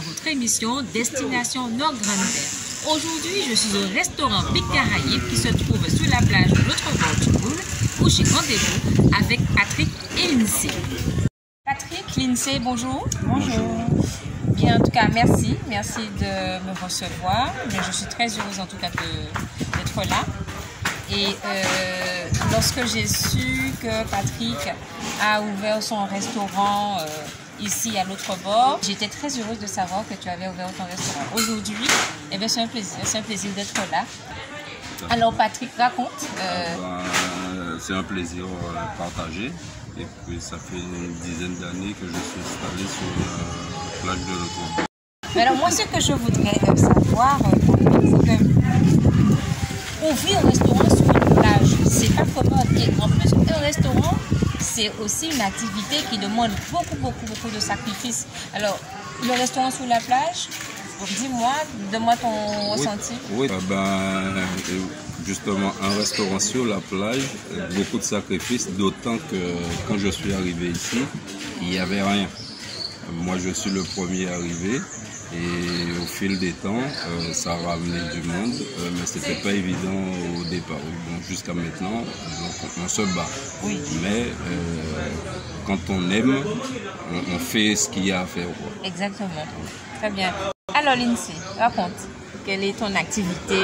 votre émission Destination Nord-Grande-Terre. Aujourd'hui, je suis au restaurant Big Caraïbe qui se trouve sur la plage de l'autre bord du Boule, où j'ai rendez-vous avec Patrick et Lindsay. Patrick, Lindsay, bonjour. Bonjour. Bien, en tout cas, merci de me recevoir. Je suis très heureuse en tout cas d'être là. Et lorsque j'ai su que Patrick a ouvert son restaurant ici à l'autre bord, j'étais très heureuse de savoir que tu avais ouvert ton restaurant. Aujourd'hui, eh bien, c'est un plaisir d'être là. Alors Patrick, raconte. C'est un plaisir partagé. Et puis ça fait une dizaine d'années que je suis installé sur la plage de l'autre bord. Mais alors moi, ce que je voudrais savoir, c'est que ouvrir un restaurant sur une plage, c'est pas commode. Et en plus, un restaurant, c'est aussi une activité qui demande beaucoup de sacrifices. Alors, le restaurant sur la plage, dis-moi, donne-moi ton ressenti. Oui, justement, un restaurant sur la plage, beaucoup de sacrifices, d'autant que quand je suis arrivé ici, il n'y avait rien. Moi, je suis le premier arrivé. Et au fil des temps, ça a ramené du monde, mais ce n'était pas évident au départ. Donc jusqu'à maintenant, on se bat. Oui. Mais quand on aime, on fait ce qu'il y a à faire. Exactement. Très bien. Alors Lindsay, raconte. Quelle est ton activité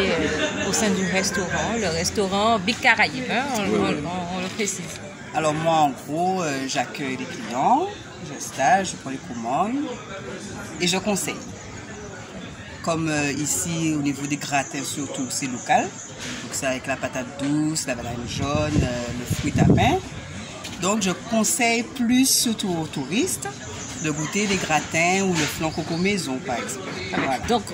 au sein du restaurant, le restaurant Big Caraïbe, hein, on le précise. Alors moi, en gros, j'accueille les clients, je stage, je prends les commandes et je conseille. Comme ici, au niveau des gratins surtout, c'est local. Donc c'est avec la patate douce, la banane jaune, le fruit à pain. Donc je conseille plus surtout aux touristes de goûter les gratins ou le flan coco maison, par exemple. Voilà. Donc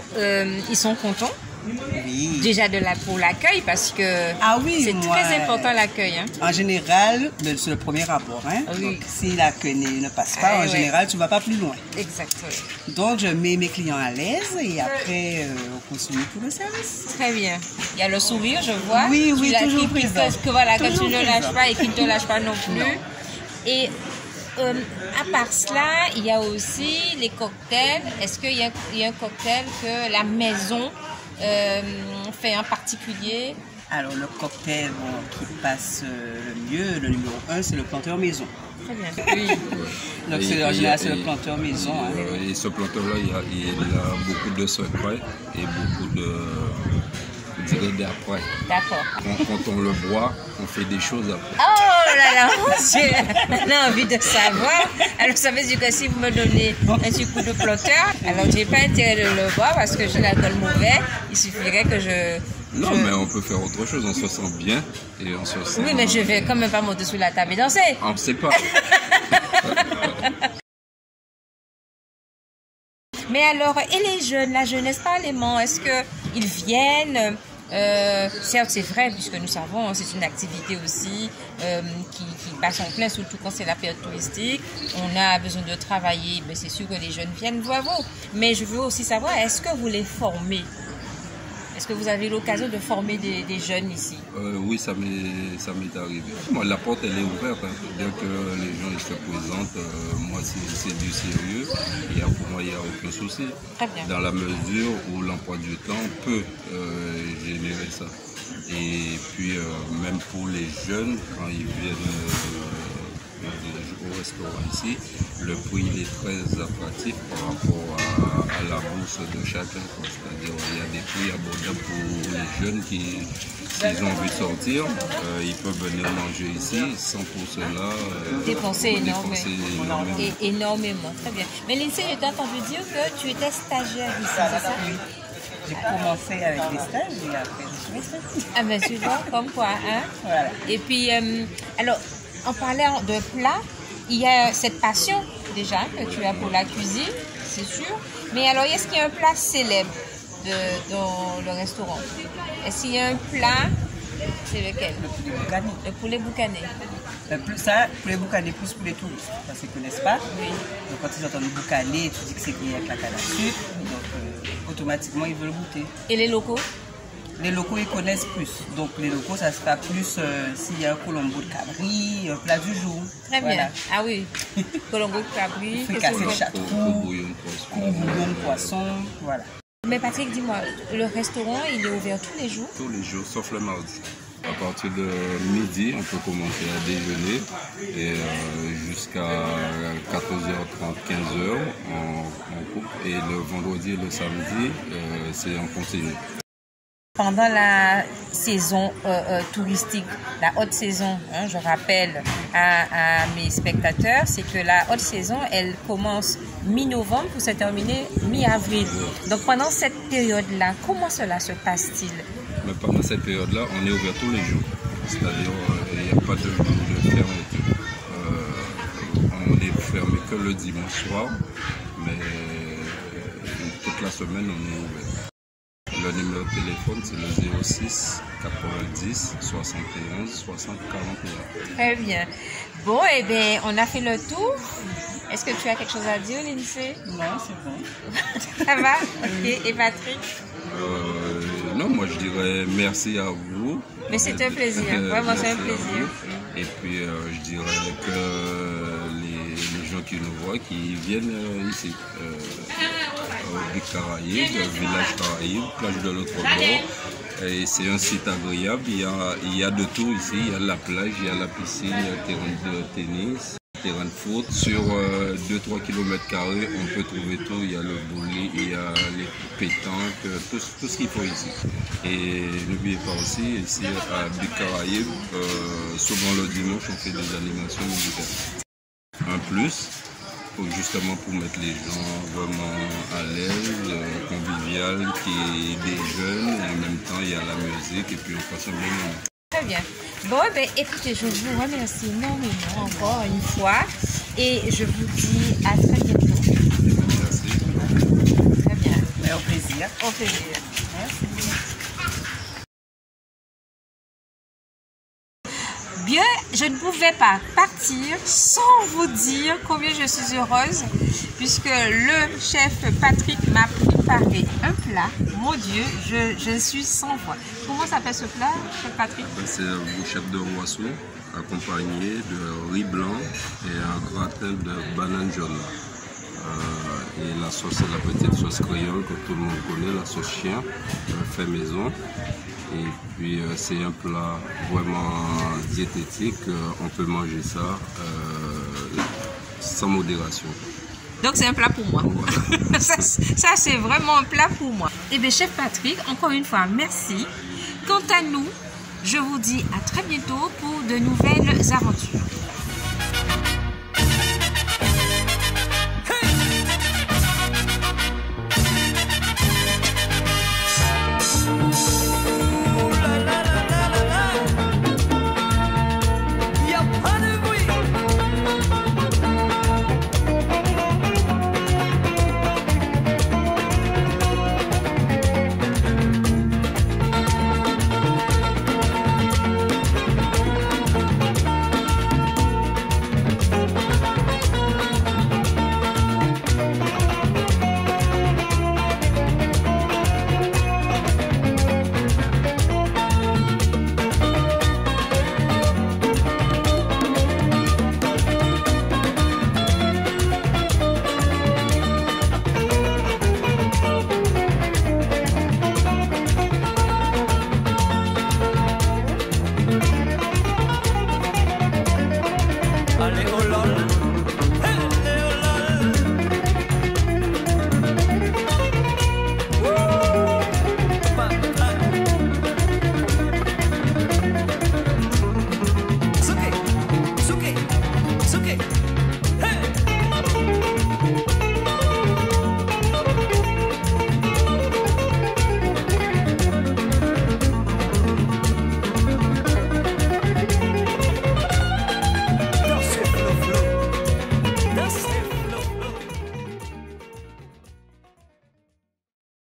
ils sont contents. Oui. Déjà pour l'accueil, parce que c'est très important l'accueil. Hein. En général, c'est le premier rapport. Hein? Oui. Donc, si l'accueil ne passe pas, en général, tu ne vas pas plus loin. Exactement. Donc, je mets mes clients à l'aise et après, on continue pour le service. Très bien. Il y a le sourire, je vois. Oui, toujours présent. Que tu ne lâches pas et qu'il ne te lâche pas non plus. Non. Et à part cela, il y a aussi les cocktails. Est-ce qu'il y a un cocktail que la maison fait en particulier? Alors le cocktail qui passe le mieux, le numéro 1, c'est le planteur maison. Très bien. Oui. Donc en général, c'est le planteur maison. Et ce planteur-là, il a beaucoup de secrets et beaucoup d'après. D'accord. Quand on le boit, on fait des choses après. Oh là là, j'ai envie de savoir. Alors ça veut dire que si vous me donnez un petit coup de planteur, alors j'ai pas intérêt de le boire parce que j'ai l'alcool mauvais. Il suffirait que je... Non, mais on peut faire autre chose, on se sent bien et on se sent... Oui, mais je vais quand même pas monter sous la table et danser. On ne sait pas. Mais alors, et les jeunes, la jeunesse, parlez-moi, est-ce qu'ils viennent certes, c'est vrai, puisque nous savons, c'est une activité aussi qui passe en plein, surtout quand c'est la période touristique. On a besoin de travailler, mais c'est sûr que les jeunes viennent voir vous. Mais je veux aussi savoir, est-ce que vous les formez? Est-ce que vous avez l'occasion de former des jeunes ici? Oui, ça m'est arrivé. Moi, la porte, elle est ouverte. Hein. Dès que les gens ils se présentent, moi, c'est du sérieux. Et pour moi, il n'y a aucun souci. Très bien. Dans la mesure où l'emploi du temps peut générer ça. Et puis, même pour les jeunes, quand ils viennent au restaurant ici, le prix il est très attractif par rapport à la bourse de chacun. C'est-à-dire il y a des prix abordables pour les jeunes qui, s'ils ont envie de sortir, ils peuvent venir manger ici sans pour cela dépenser énormément. Très bien. Mais Lindsay, je t'ai entendu dire que tu étais stagiaire ici, c'est ça? Oui. J'ai commencé avec des stages et après je suis restée. Ah ben tu vois, comme quoi. Hein? Voilà. Et puis, alors, en parlant de plats, il y a cette passion déjà que tu as pour la cuisine, c'est sûr. Mais alors, est-ce qu'il y a un plat célèbre dans le restaurant? Est-ce qu'il y a un plat? C'est lequel? Le poulet boucané. Le poulet boucané. Ça, poulet boucané plus pour les touristes, parce qu'ils ne connaissent pas. Oui. Donc quand ils entendent le boucané, tu dis que c'est grillé avec la canne à sucre. Donc automatiquement, ils veulent goûter. Et les locaux? Les locaux, ils connaissent plus. Donc, les locaux, ça sera plus s'il y a un colombo de cabri, un plat du jour. Très voilà. bien. Ah oui, colombo de cabri, Fricassé de chartreux, Bouillon de poisson. bouillon de poisson, voilà. Mais Patrick, dis-moi, le restaurant, il est ouvert tous les jours? Tous les jours, sauf le mardi. À partir de midi, on peut commencer à déjeuner et jusqu'à 14h30, 15h, on coupe. Et le vendredi et le samedi, c'est en continu. Pendant la saison touristique, la haute saison, hein, je rappelle à mes spectateurs, c'est que la haute saison, elle commence mi-novembre pour se terminer mi-avril. Donc pendant cette période-là, comment cela se passe-t-il? Mais pendant cette période-là, on est ouvert tous les jours. C'est-à-dire, il n'y a pas de jour de fermeture. On est fermé que le dimanche soir, mais toute la semaine, on est ouvert. Le numéro de téléphone, c'est le 06 90 71 60 41. Très bien. Bon, eh bien, on a fait le tour. Est-ce que tu as quelque chose à dire, Lindsay? Non, c'est bon. Ça va? Ok. Et Patrick? Non, moi je dirais merci à vous. Mais c'est un plaisir, vraiment c'est un plaisir. Et puis je dirais que les gens qui nous voient, qui viennent ici, au Big Caraïbe, village Caraïbe, plage de l'autre bord. Et c'est un site agréable, il y a de tout ici, il y a la plage, il y a la piscine, il y a le terrain de tennis. Terrain de foot. Sur 2-3 km, on peut trouver tout. Il y a le bowling, il y a les pétanques, tout ce qu'il faut ici. Et n'oubliez pas aussi, ici à Big Caraïbe, souvent le dimanche, on fait des animations musicales. Un plus, justement pour mettre les gens vraiment à l'aise, convivial, qui déjeunent, et en même temps il y a la musique et puis on passe un bon moment. Très bien. Bon, ben, écoutez, je vous remercie énormément encore une fois et je vous dis à très bientôt. Merci. Très bien. Mais au plaisir. Au plaisir. Merci. Bien, je ne pouvais pas partir sans vous dire combien je suis heureuse puisque le chef Patrick m'a préparé un plat. Mon Dieu, je suis sans voix. Comment s'appelle ce plat, chef Patrick? C'est une bouchette de oiseau accompagnée de riz blanc et un gratin de banane jaune. Et la sauce, c'est la petite sauce créole que tout le monde connaît, la sauce chien, fait maison. Et puis c'est un plat vraiment diététique, on peut manger ça sans modération. Donc c'est un plat pour moi. Voilà. ça c'est vraiment un plat pour moi. Eh bien chef Patrick, encore une fois, merci. Quant à nous, je vous dis à très bientôt pour de nouvelles aventures.